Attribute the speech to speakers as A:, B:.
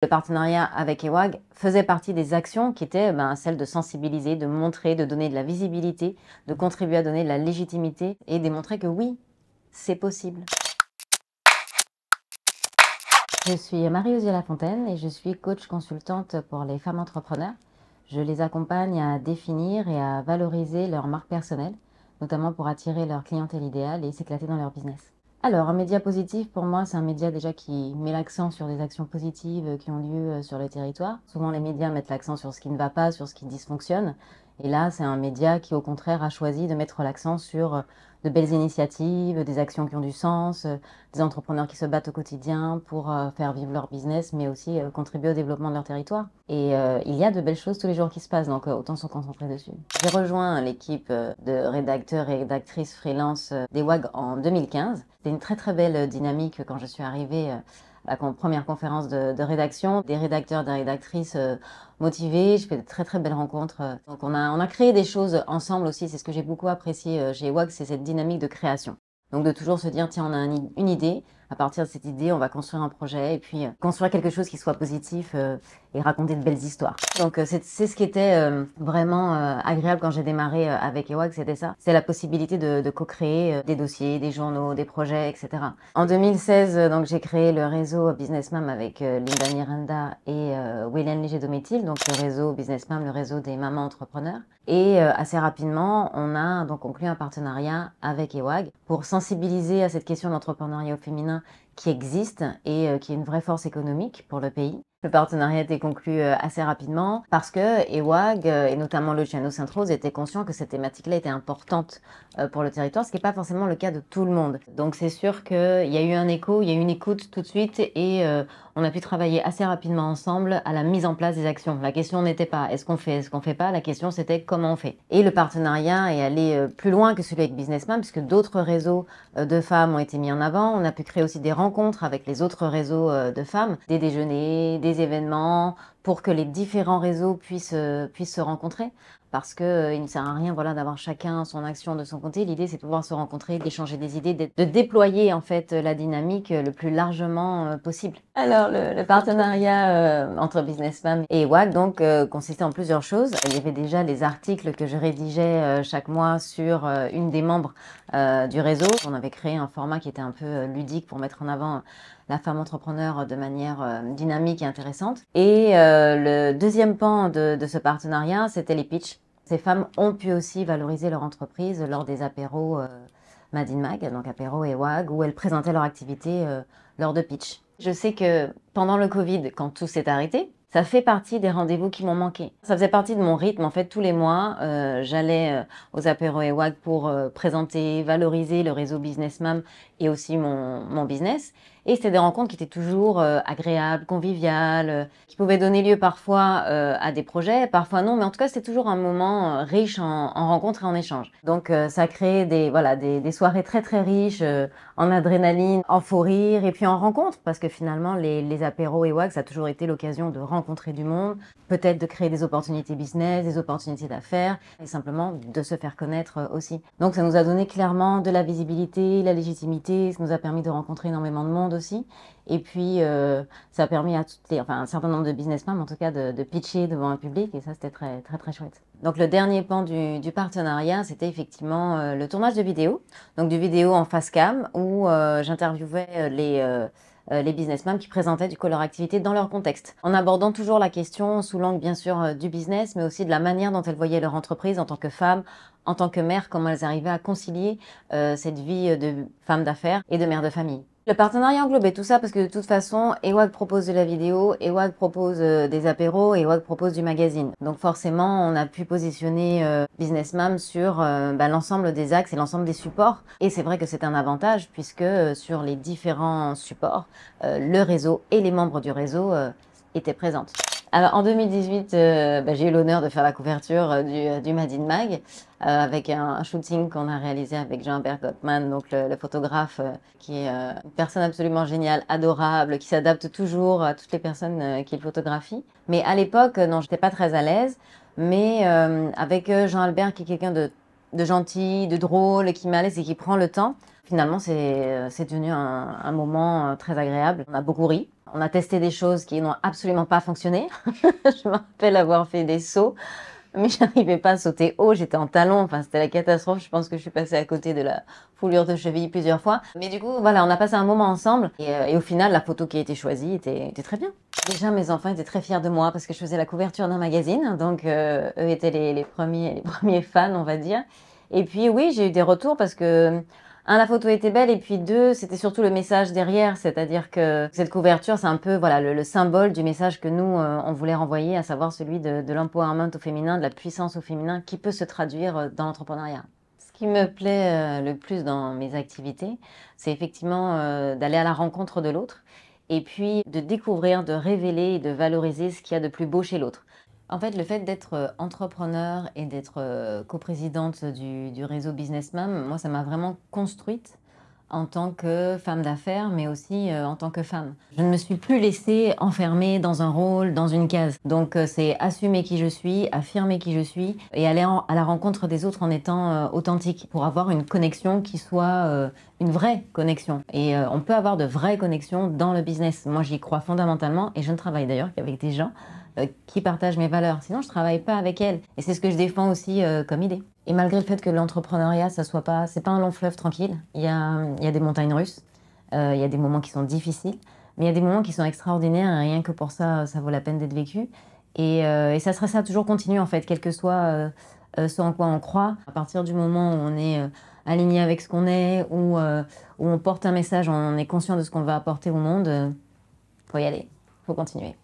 A: Le partenariat avec Ewag faisait partie des actions qui étaient celles de sensibiliser, de montrer, de donner de la visibilité, de contribuer à donner de la légitimité et démontrer que oui, c'est possible. Je suis Marie-Osier Lafontaine et je suis coach consultante pour les femmes entrepreneurs. Je les accompagne à définir et à valoriser leur marque personnelle, notamment pour attirer leur clientèle idéale et s'éclater dans leur business. Alors, un média positif, pour moi, c'est un média déjà qui met l'accent sur des actions positives qui ont lieu sur le territoire. Souvent, les médias mettent l'accent sur ce qui ne va pas, sur ce qui dysfonctionne. Et là, c'est un média qui, au contraire, a choisi de mettre l'accent sur de belles initiatives, des actions qui ont du sens, des entrepreneurs qui se battent au quotidien pour faire vivre leur business, mais aussi contribuer au développement de leur territoire. Et il y a de belles choses tous les jours qui se passent, donc autant se concentrer dessus. J'ai rejoint l'équipe de rédacteurs et rédactrices freelance d'Ewag en 2015. C'était une très très belle dynamique quand je suis arrivée à la première conférence de rédaction. Des rédacteurs, des rédactrices motivés, je fais de très très belles rencontres. Donc on a créé des choses ensemble aussi, c'est ce que j'ai beaucoup apprécié chez Ewag, c'est cette dynamique de création. Donc de toujours se dire, tiens, on a une idée, à partir de cette idée, on va construire un projet et puis construire quelque chose qui soit positif et raconter de belles histoires. Donc c'est ce qui était vraiment agréable quand j'ai démarré avec Ewag, c'était ça. C'est la possibilité de co-créer des dossiers, des journaux, des projets, etc. En 2016, donc j'ai créé le réseau Business Mom avec Linda Miranda et Waylen Léger-Dométil, donc le réseau Business Mom, le réseau des mamans entrepreneurs. Et assez rapidement, on a donc conclu un partenariat avec Ewag pour sensibiliser à cette question de l'entrepreneuriat au féminin qui existe et qui est une vraie force économique pour le pays. Le partenariat a été conclu assez rapidement parce que Ewag et notamment Luciano Centrose étaient conscients que cette thématique-là était importante pour le territoire, ce qui n'est pas forcément le cas de tout le monde. Donc c'est sûr qu'il y a eu un écho, il y a eu une écoute tout de suite et on a pu travailler assez rapidement ensemble à la mise en place des actions. La question n'était pas est-ce qu'on fait pas, la question c'était comment on fait. Et le partenariat est allé plus loin que celui avec Business Mom puisque d'autres réseaux de femmes ont été mis en avant. On a pu créer aussi des rencontres avec les autres réseaux de femmes, des déjeuners, des événements, pour que les différents réseaux puissent se rencontrer. Parce que il ne sert à rien d'avoir chacun son action de son côté. L'idée, c'est de pouvoir se rencontrer, d'échanger des idées, de déployer en fait la dynamique le plus largement possible. Alors, le partenariat entre Business Mom et Ewag donc consistait en plusieurs choses. Il y avait déjà les articles que je rédigeais chaque mois sur une des membres du réseau. On avait créé un format qui était un peu ludique pour mettre en avant la femme entrepreneur de manière dynamique et intéressante. Et le deuxième pan de ce partenariat, c'était les pitchs. Ces femmes ont pu aussi valoriser leur entreprise lors des apéros Made in Mag, donc apéros Ewag, où elles présentaient leur activité lors de pitch. Je sais que pendant le Covid, quand tout s'est arrêté, ça fait partie des rendez-vous qui m'ont manqué. Ça faisait partie de mon rythme. En fait, tous les mois, j'allais aux apéros Ewag pour présenter, valoriser le réseau Business Mom et aussi mon business. Et c'était des rencontres qui étaient toujours agréables, conviviales, qui pouvaient donner lieu parfois à des projets, parfois non, mais en tout cas c'était toujours un moment riche en rencontres et en échanges. Donc ça crée des soirées très très riches en adrénaline, en faux rire et puis en rencontres, parce que finalement les apéros Ewag, ça a toujours été l'occasion de rencontrer du monde, peut-être de créer des opportunités business, des opportunités d'affaires, et simplement de se faire connaître aussi. Donc ça nous a donné clairement de la visibilité, la légitimité, ça nous a permis de rencontrer énormément de monde aussi. Et puis, ça a permis à un certain nombre de businessmen, en tout cas, de pitcher devant un public. Et ça, c'était très, très, très chouette. Donc, le dernier pan du partenariat, c'était effectivement le tournage de vidéos. Donc, du vidéo en face cam où j'interviewais les businessmen qui présentaient du coup leur activité dans leur contexte, en abordant toujours la question sous l'angle bien sûr du business, mais aussi de la manière dont elles voyaient leur entreprise en tant que femmes, en tant que mères, comment elles arrivaient à concilier cette vie de femme d'affaires et de mère de famille. Le partenariat englobait tout ça parce que de toute façon, Ewag propose de la vidéo, Ewag propose des apéros, Ewag propose du magazine. Donc forcément, on a pu positionner Business Mom sur l'ensemble des axes et l'ensemble des supports. Et c'est vrai que c'est un avantage puisque sur les différents supports, le réseau et les membres du réseau étaient présentes. Alors en 2018, j'ai eu l'honneur de faire la couverture du Made in Mag avec un shooting qu'on a réalisé avec Jean-Albert Gottman, donc le photographe qui est une personne absolument géniale, adorable, qui s'adapte toujours à toutes les personnes qu'il photographie. Mais à l'époque, non, j'étais pas très à l'aise, mais avec Jean-Albert qui est quelqu'un de gentil, de drôle, qui m'est à l'aise et qui prend le temps. Finalement, c'est devenu un moment très agréable. On a beaucoup ri. On a testé des choses qui n'ont absolument pas fonctionné. Je me rappelle avoir fait des sauts, mais j'arrivais pas à sauter haut, j'étais en talons, enfin c'était la catastrophe. Je pense que je suis passée à côté de la foulure de cheville plusieurs fois. Mais du coup, voilà, on a passé un moment ensemble et au final, la photo qui a été choisie était très bien. Déjà, mes enfants étaient très fiers de moi parce que je faisais la couverture d'un magazine, donc eux étaient les premiers fans, on va dire. Et puis oui, j'ai eu des retours parce que un, la photo était belle, et puis deux, c'était surtout le message derrière, c'est-à-dire que cette couverture, c'est un peu voilà le symbole du message que nous, on voulait renvoyer, à savoir celui de l'empowerment au féminin, de la puissance au féminin, qui peut se traduire dans l'entrepreneuriat. Ce qui me plaît le plus dans mes activités, c'est effectivement d'aller à la rencontre de l'autre, et puis de découvrir, de révéler et de valoriser ce qu'il y a de plus beau chez l'autre. En fait, le fait d'être entrepreneur et d'être coprésidente du réseau Business Mom, moi, ça m'a vraiment construite en tant que femme d'affaires, mais aussi en tant que femme. Je ne me suis plus laissée enfermer dans un rôle, dans une case. Donc, c'est assumer qui je suis, affirmer qui je suis et aller à la rencontre des autres en étant authentique pour avoir une connexion qui soit une vraie connexion. Et on peut avoir de vraies connexions dans le business. Moi, j'y crois fondamentalement et je ne travaille d'ailleurs qu'avec des gens qui partagent mes valeurs. Sinon, je ne travaille pas avec elles. Et c'est ce que je défends aussi comme idée. Et malgré le fait que l'entrepreneuriat, c'est pas un long fleuve tranquille. Il y a des montagnes russes, il y a des moments qui sont difficiles, mais il y a des moments qui sont extraordinaires et rien que pour ça, ça vaut la peine d'être vécu. Et ça serait ça, toujours continuer en fait, quel que soit ce en quoi on croit. À partir du moment où on est aligné avec ce qu'on est, où on porte un message, on est conscient de ce qu'on va apporter au monde, faut y aller, faut continuer.